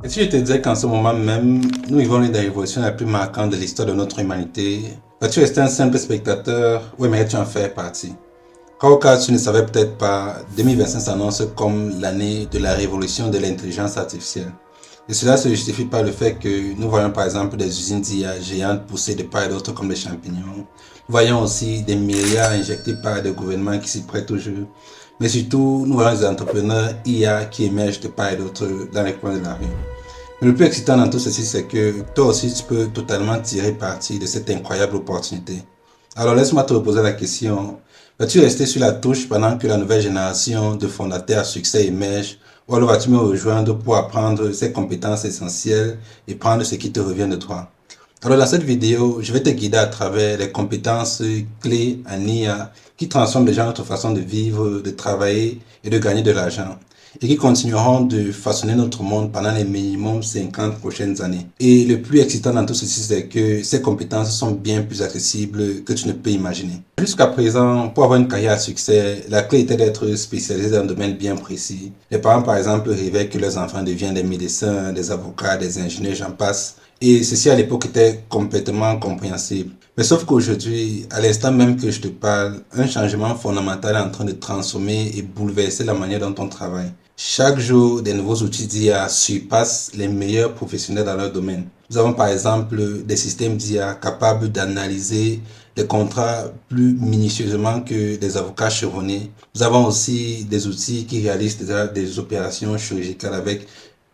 Et si je te disais qu'en ce moment même, nous vivons l'une des révolutions la plus marquante de l'histoire de notre humanité, vas-tu rester un simple spectateur ou aimerais-tu en faire partie? Car au cas où tu ne savais peut-être pas, 2025 s'annonce comme l'année de la révolution de l'intelligence artificielle. Et cela se justifie par le fait que nous voyons par exemple des usines d'IA géantes poussées de part et d'autre comme des champignons. Nous voyons aussi des milliards injectés par des gouvernements qui s'y prêtent au jeu. Mais surtout, nous voyons des entrepreneurs IA qui émergent de part et d'autre dans les coins de la rue. Mais le plus excitant dans tout ceci, c'est que toi aussi, tu peux totalement tirer parti de cette incroyable opportunité. Alors laisse-moi te poser la question, vas-tu rester sur la touche pendant que la nouvelle génération de fondateurs à succès émerge, ou alors vas-tu me rejoindre pour apprendre ces compétences essentielles et prendre ce qui te revient de toi? Alors dans cette vidéo, je vais te guider à travers les compétences clés en IA qui transforment déjà notre façon de vivre, de travailler et de gagner de l'argent et qui continueront de façonner notre monde pendant les minimum 50 prochaines années. Et le plus excitant dans tout ceci, c'est que ces compétences sont bien plus accessibles que tu ne peux imaginer. Jusqu'à présent, pour avoir une carrière à succès, la clé était d'être spécialisé dans un domaine bien précis. Les parents, par exemple, rêvaient que leurs enfants deviennent des médecins, des avocats, des ingénieurs, j'en passe. Et ceci à l'époque était complètement compréhensible. Mais sauf qu'aujourd'hui, à l'instant même que je te parle, un changement fondamental est en train de transformer et bouleverser la manière dont on travaille. Chaque jour, des nouveaux outils d'IA surpassent les meilleurs professionnels dans leur domaine. Nous avons par exemple des systèmes d'IA capables d'analyser les contrats plus minutieusement que des avocats chevronnés. Nous avons aussi des outils qui réalisent des opérations chirurgicales avec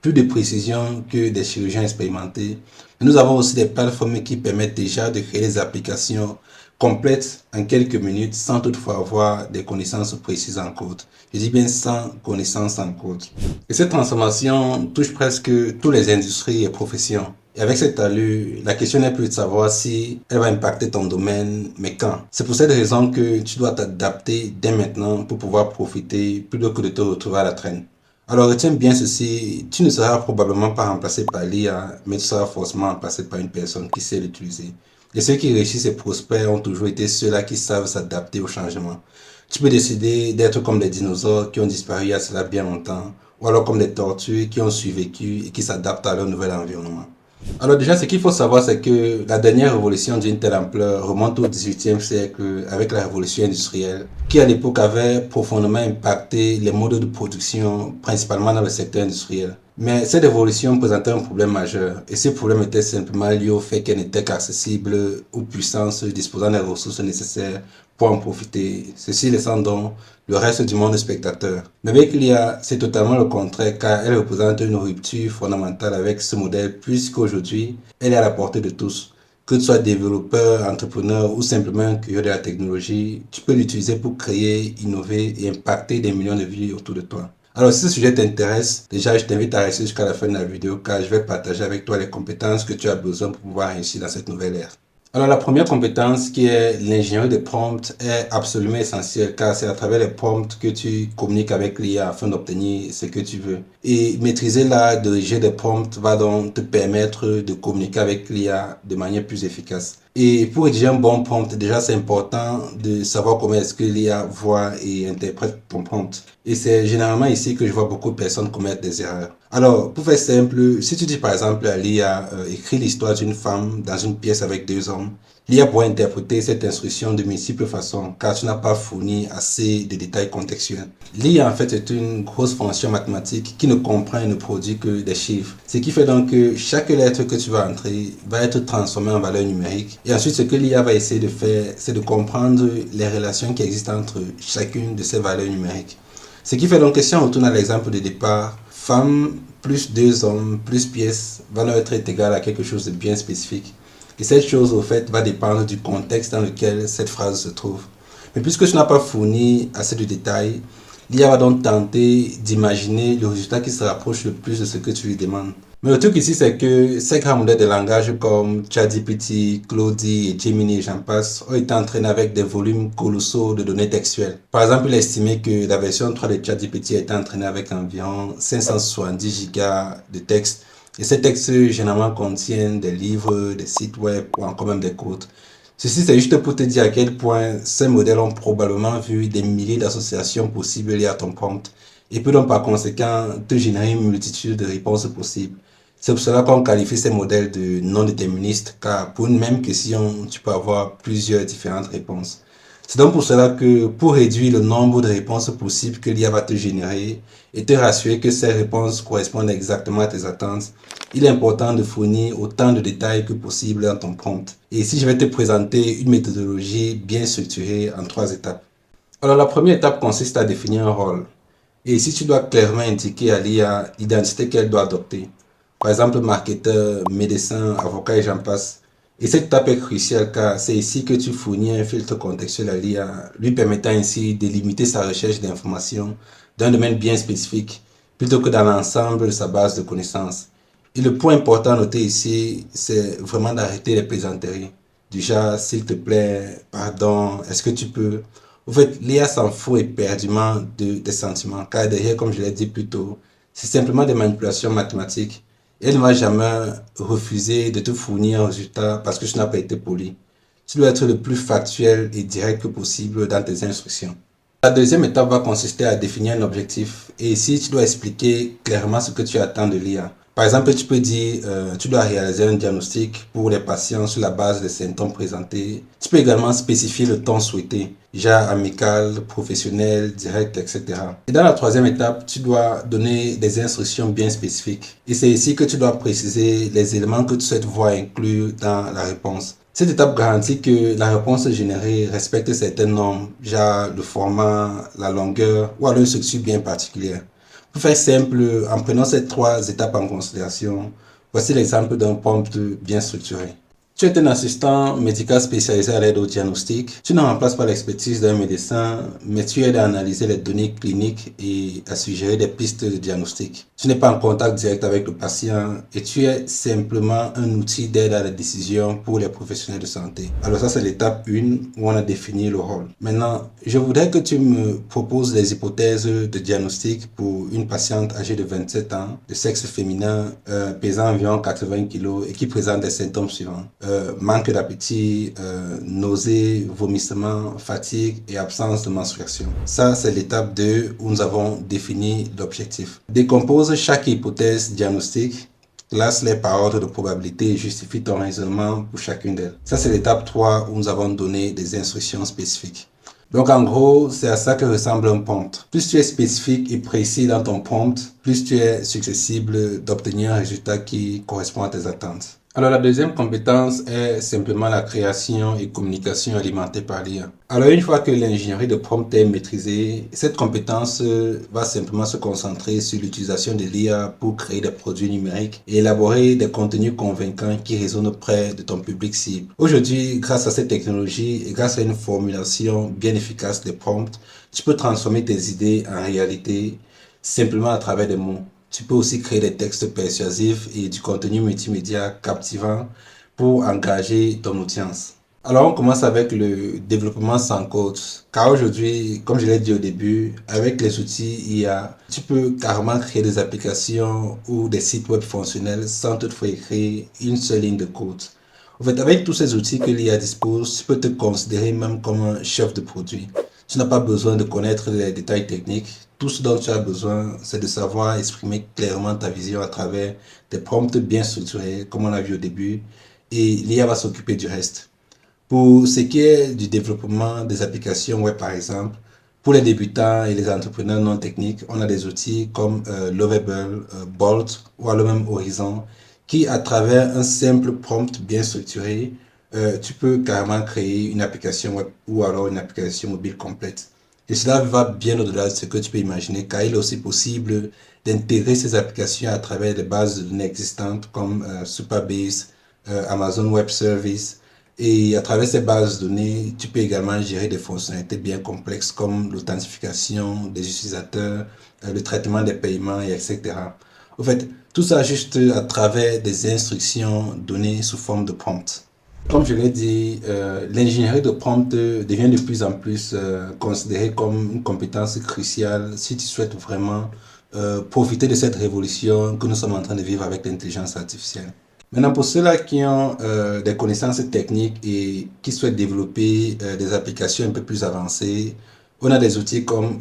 plus de précision que des chirurgiens expérimentés. Mais nous avons aussi des plateformes qui permettent déjà de créer des applications complètes en quelques minutes sans toutefois avoir des connaissances précises en code. Je dis bien sans connaissances en code. Et cette transformation touche presque toutes les industries et professions. Et avec cette allure, la question n'est plus de savoir si elle va impacter ton domaine, mais quand. C'est pour cette raison que tu dois t'adapter dès maintenant pour pouvoir profiter plutôt que de te retrouver à la traîne. Alors retiens bien ceci, tu ne seras probablement pas remplacé par l'IA, mais tu seras forcément remplacé par une personne qui sait l'utiliser. Et ceux qui réussissent et prospèrent ont toujours été ceux-là qui savent s'adapter au changement. Tu peux décider d'être comme des dinosaures qui ont disparu il y a cela bien longtemps, ou alors comme des tortues qui ont survécu et qui s'adaptent à leur nouvel environnement. Alors déjà, ce qu'il faut savoir, c'est que la dernière révolution d'une telle ampleur remonte au XVIIIe siècle avec la révolution industrielle, qui à l'époque avait profondément impacté les modes de production, principalement dans le secteur industriel. Mais cette révolution présentait un problème majeur, et ce problème était simplement lié au fait qu'elle n'était qu'accessible aux puissances disposant des ressources nécessaires pour en profiter, ceci laissant donc le reste du monde spectateur. Mais avec l'IA, c'est totalement le contraire car elle représente une rupture fondamentale avec ce modèle puisqu'aujourd'hui, elle est à la portée de tous. Que tu sois développeur, entrepreneur ou simplement un curieux de la technologie, tu peux l'utiliser pour créer, innover et impacter des millions de vies autour de toi. Alors si ce sujet t'intéresse, déjà je t'invite à rester jusqu'à la fin de la vidéo car je vais partager avec toi les compétences que tu as besoin pour pouvoir réussir dans cette nouvelle ère. Alors la première compétence qui est l'ingénierie de prompts est absolument essentielle car c'est à travers les prompts que tu communiques avec l'IA afin d'obtenir ce que tu veux. Et maîtriser l'art de rédiger des prompts va donc te permettre de communiquer avec l'IA de manière plus efficace. Et pour rédiger un bon prompt, déjà c'est important de savoir comment est-ce que l'IA voit et interprète ton prompt. Et c'est généralement ici que je vois beaucoup de personnes commettre des erreurs. Alors, pour faire simple, si tu dis par exemple à l'IA, écris l'histoire d'une femme dans une pièce avec deux hommes, l'IA pourra interpréter cette instruction de multiples façons car tu n'as pas fourni assez de détails contextuels. L'IA en fait est une grosse fonction mathématique qui ne comprend et ne produit que des chiffres. Ce qui fait donc que chaque lettre que tu vas entrer va être transformée en valeur numérique. Et ensuite ce que l'IA va essayer de faire, c'est de comprendre les relations qui existent entre chacune de ces valeurs numériques. Ce qui fait donc que si on retourne à l'exemple de départ, femme plus deux hommes plus pièce va leur être égal à quelque chose de bien spécifique. Et cette chose, au fait, va dépendre du contexte dans lequel cette phrase se trouve. Mais puisque tu n'as pas fourni assez de détails, l'IA va donc tenter d'imaginer le résultat qui se rapproche le plus de ce que tu lui demandes. Mais le truc ici, c'est que ces grands modèles de langage comme ChatGPT, Claudie et Gemini et j'en passe ont été entraînés avec des volumes colossaux de données textuelles. Par exemple, il est estimé que la version 3 de ChatGPT a été entraînée avec environ 570 gigas de texte. Et ces textes généralement contiennent des livres, des sites web ou encore même des codes. Ceci, c'est juste pour te dire à quel point ces modèles ont probablement vu des milliers d'associations possibles liées à ton prompt et peut donc par conséquent te générer une multitude de réponses possibles. C'est pour cela qu'on qualifie ces modèles de non déterministes, car pour une même question, tu peux avoir plusieurs différentes réponses. C'est donc pour cela que pour réduire le nombre de réponses possibles que l'IA va te générer et te rassurer que ces réponses correspondent exactement à tes attentes, il est important de fournir autant de détails que possible dans ton prompt. Et ici, je vais te présenter une méthodologie bien structurée en 3 étapes. Alors, la première étape consiste à définir un rôle. Et ici, tu dois clairement indiquer à l'IA l'identité qu'elle doit adopter. Par exemple, marketeur, médecin, avocat et j'en passe. Et cette étape est cruciale car c'est ici que tu fournis un filtre contextuel à l'IA, lui permettant ainsi de limiter sa recherche d'informations d'un domaine bien spécifique plutôt que dans l'ensemble de sa base de connaissances. Et le point important à noter ici, c'est vraiment d'arrêter les plaisanteries. Du genre, s'il te plaît, pardon, est-ce que tu peux. En fait, l'IA s'en fout éperdument des sentiments, car derrière, comme je l'ai dit plus tôt, c'est simplement des manipulations mathématiques. Elle ne va jamais refuser de te fournir un résultat parce que tu n'as pas été poli. Tu dois être le plus factuel et direct que possible dans tes instructions. La deuxième étape va consister à définir un objectif. Et ici, tu dois expliquer clairement ce que tu attends de l'IA. Par exemple, tu peux dire, tu dois réaliser un diagnostic pour les patients sur la base des symptômes présentés. Tu peux également spécifier le ton souhaité, genre amical, professionnel, direct, etc. Et dans la troisième étape, tu dois donner des instructions bien spécifiques. Et c'est ici que tu dois préciser les éléments que tu souhaites voir inclus dans la réponse. Cette étape garantit que la réponse générée respecte certaines normes, genre le format, la longueur ou alors une structure bien particulière. Pour faire simple, en prenant ces 3 étapes en considération, voici l'exemple d'un prompt bien structuré. Tu es un assistant médical spécialisé à l'aide au diagnostic. Tu ne remplaces pas l'expertise d'un médecin, mais tu aides à analyser les données cliniques et à suggérer des pistes de diagnostic. Tu n'es pas en contact direct avec le patient et tu es simplement un outil d'aide à la décision pour les professionnels de santé. Alors ça, c'est l'étape 1 où on a défini le rôle. Maintenant, je voudrais que tu me proposes des hypothèses de diagnostic pour une patiente âgée de 27 ans, de sexe féminin, pesant environ 80 kg et qui présente des symptômes suivants. Manque d'appétit, nausées, vomissements, fatigue et absence de menstruation. Ça, c'est l'étape 2 où nous avons défini l'objectif. Décompose chaque hypothèse diagnostique, classe-les par ordre de probabilité et justifie ton raisonnement pour chacune d'elles. Ça, c'est l'étape 3 où nous avons donné des instructions spécifiques. Donc en gros, c'est à ça que ressemble un prompt. Plus tu es spécifique et précis dans ton prompt, plus tu es susceptible d'obtenir un résultat qui correspond à tes attentes. Alors la deuxième compétence est simplement la création et communication alimentée par l'IA. Alors une fois que l'ingénierie de prompt est maîtrisée, cette compétence va simplement se concentrer sur l'utilisation de l'IA pour créer des produits numériques et élaborer des contenus convaincants qui résonnent près de ton public cible. Aujourd'hui, grâce à cette technologie et grâce à une formulation bien efficace des prompts, tu peux transformer tes idées en réalité simplement à travers des mots. Tu peux aussi créer des textes persuasifs et du contenu multimédia captivant pour engager ton audience. Alors on commence avec le développement sans code. Car aujourd'hui, comme je l'ai dit au début, avec les outils IA, tu peux carrément créer des applications ou des sites web fonctionnels sans toutefois écrire une seule ligne de code. En fait, avec tous ces outils que l'IA dispose, tu peux te considérer même comme un chef de produit. Tu n'as pas besoin de connaître les détails techniques. Tout ce dont tu as besoin, c'est de savoir exprimer clairement ta vision à travers des prompts bien structurés, comme on l'a vu au début, et l'IA va s'occuper du reste. Pour ce qui est du développement des applications web, par exemple, pour les débutants et les entrepreneurs non techniques, on a des outils comme Lovable, Bolt ou alors même Horizon, qui, à travers un simple prompt bien structuré, tu peux carrément créer une application web ou alors une application mobile complète. Et cela va bien au-delà de ce que tu peux imaginer, car il est aussi possible d'intégrer ces applications à travers des bases de données existantes comme Supabase, Amazon Web Service. Et à travers ces bases de données, tu peux également gérer des fonctionnalités bien complexes comme l'authentification des utilisateurs, le traitement des paiements, et etc. En fait, tout ça juste à travers des instructions données sous forme de prompt. Comme je l'ai dit, l'ingénierie de prompt devient de plus en plus considérée comme une compétence cruciale si tu souhaites vraiment profiter de cette révolution que nous sommes en train de vivre avec l'intelligence artificielle. Maintenant, pour ceux-là qui ont des connaissances techniques et qui souhaitent développer des applications un peu plus avancées, On a des outils comme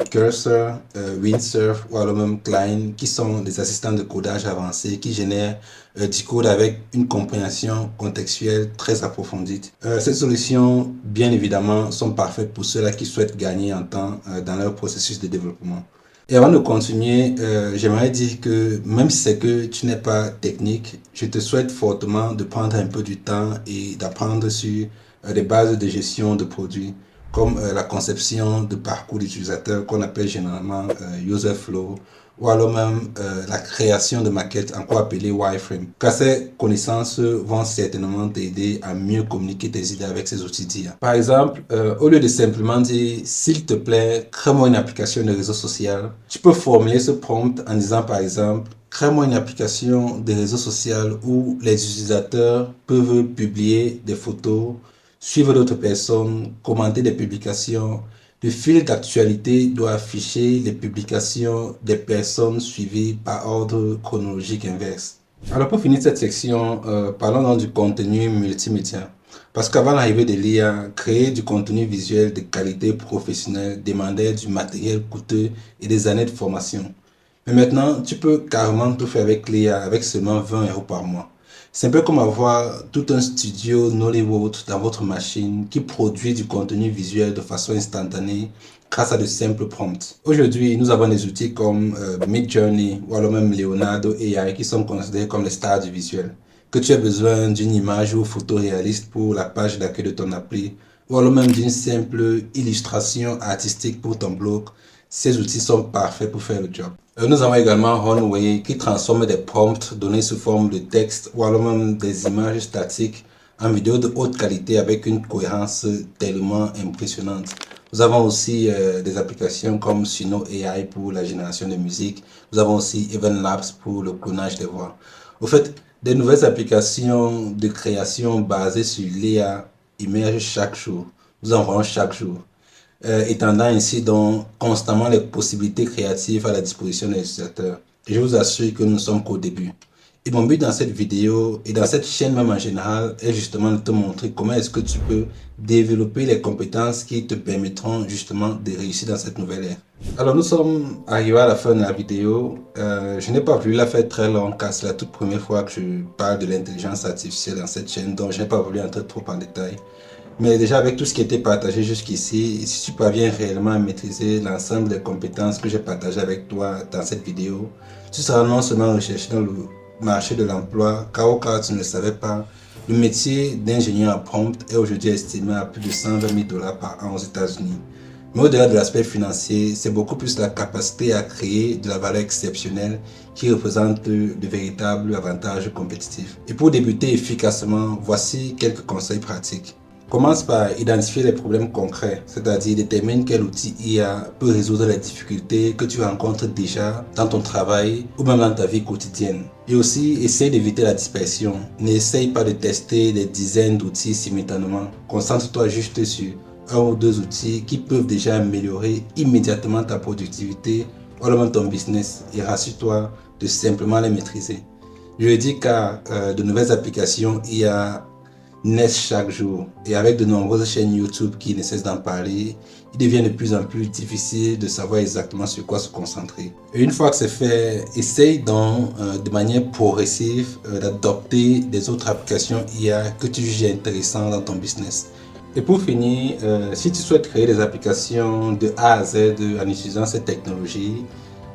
Cursor, Windsurf ou alors même Klein qui sont des assistants de codage avancés qui génèrent du code avec une compréhension contextuelle très approfondie. Ces solutions, bien évidemment, sont parfaites pour ceux-là qui souhaitent gagner en temps dans leur processus de développement. Et avant de continuer, j'aimerais dire que même si c'est que tu n'es pas technique, je te souhaite fortement de prendre un peu du temps et d'apprendre sur des bases de gestion de produits, comme la conception de parcours d'utilisateur qu'on appelle généralement user flow, ou alors même la création de maquettes, encore appelées wireframe. Car ces connaissances vont certainement t'aider à mieux communiquer tes idées avec ces outils d'IA. Par exemple, au lieu de simplement dire s'il te plaît, crée-moi une application de réseau social, tu peux formuler ce prompt en disant par exemple crée-moi une application de réseau social où les utilisateurs peuvent publier des photos, suivre d'autres personnes, commenter des publications. Le fil d'actualité doit afficher les publications des personnes suivies par ordre chronologique inverse. Alors pour finir cette section, parlons donc du contenu multimédia. Parce qu'avant l'arrivée de l'IA, créer du contenu visuel de qualité professionnelle demandait du matériel coûteux et des années de formation. Mais maintenant, tu peux carrément tout faire avec l'IA avec seulement 20 € par mois. C'est un peu comme avoir tout un studio Nollywood dans votre machine qui produit du contenu visuel de façon instantanée grâce à de simples prompts. Aujourd'hui, nous avons des outils comme Midjourney ou alors même Leonardo AI qui sont considérés comme les stars du visuel. Que tu aies besoin d'une image ou photo réaliste pour la page d'accueil de ton appli ou alors même d'une simple illustration artistique pour ton blog, ces outils sont parfaits pour faire le job. Nous avons également Runway qui transforme des prompts donnés sous forme de texte ou alors même des images statiques en vidéo de haute qualité avec une cohérence tellement impressionnante. Nous avons aussi des applications comme Suno AI pour la génération de musique. Nous avons aussi Even Labs pour le clonage des voix. Au fait, des nouvelles applications de création basées sur l'IA émergent chaque jour. Nous en voyons chaque jour. Étendant ainsi donc constamment les possibilités créatives à la disposition des utilisateurs. Et je vous assure que nous ne sommes qu'au début. Et mon but dans cette vidéo et dans cette chaîne même en général est justement de te montrer comment est-ce que tu peux développer les compétences qui te permettront justement de réussir dans cette nouvelle ère. Alors nous sommes arrivés à la fin de la vidéo. Je n'ai pas voulu la faire très longue car c'est la toute première fois que je parle de l'intelligence artificielle dans cette chaîne, donc je n'ai pas voulu entrer trop en détail. Mais déjà avec tout ce qui a été partagé jusqu'ici, si tu parviens réellement à maîtriser l'ensemble des compétences que j'ai partagées avec toi dans cette vidéo, tu seras non seulement recherché dans le marché de l'emploi, car au cas où tu ne le savais pas, le métier d'ingénieur en prompt est aujourd'hui estimé à plus de 120 000 $ par an aux États-Unis. Mais au-delà de l'aspect financier, c'est beaucoup plus la capacité à créer de la valeur exceptionnelle qui représente de véritables avantages compétitifs. Et pour débuter efficacement, voici quelques conseils pratiques. Commence par identifier les problèmes concrets, c'est-à-dire détermine quel outil IA peut résoudre les difficultés que tu rencontres déjà dans ton travail ou même dans ta vie quotidienne. Et aussi, essaye d'éviter la dispersion. N'essaye pas de tester des dizaines d'outils simultanément. Concentre-toi juste sur un ou deux outils qui peuvent déjà améliorer immédiatement ta productivité ou même ton business et rassure-toi de simplement les maîtriser. Je le dis car de nouvelles applications IA naissent chaque jour et avec de nombreuses chaînes YouTube qui ne cessent d'en parler, il devient de plus en plus difficile de savoir exactement sur quoi se concentrer. Et une fois que c'est fait, essaye donc de manière progressive d'adopter des autres applications IA que tu juges intéressantes dans ton business. Et pour finir, si tu souhaites créer des applications de A à Z en utilisant cette technologie,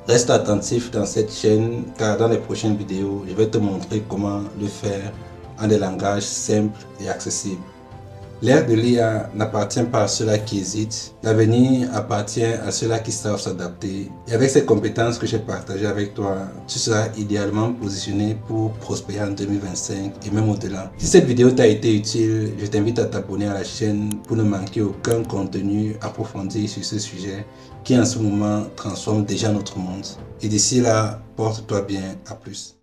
reste attentif dans cette chaîne car dans les prochaines vidéos, je vais te montrer comment le faire en des langages simples et accessibles. L'ère de l'IA n'appartient pas à ceux-là qui hésitent, l'avenir appartient à ceux-là qui savent s'adapter. Et avec ces compétences que j'ai partagées avec toi, tu seras idéalement positionné pour prospérer en 2025 et même au-delà. Si cette vidéo t'a été utile, je t'invite à t'abonner à la chaîne pour ne manquer aucun contenu approfondi sur ce sujet qui en ce moment transforme déjà notre monde. Et d'ici là, porte-toi bien, à plus.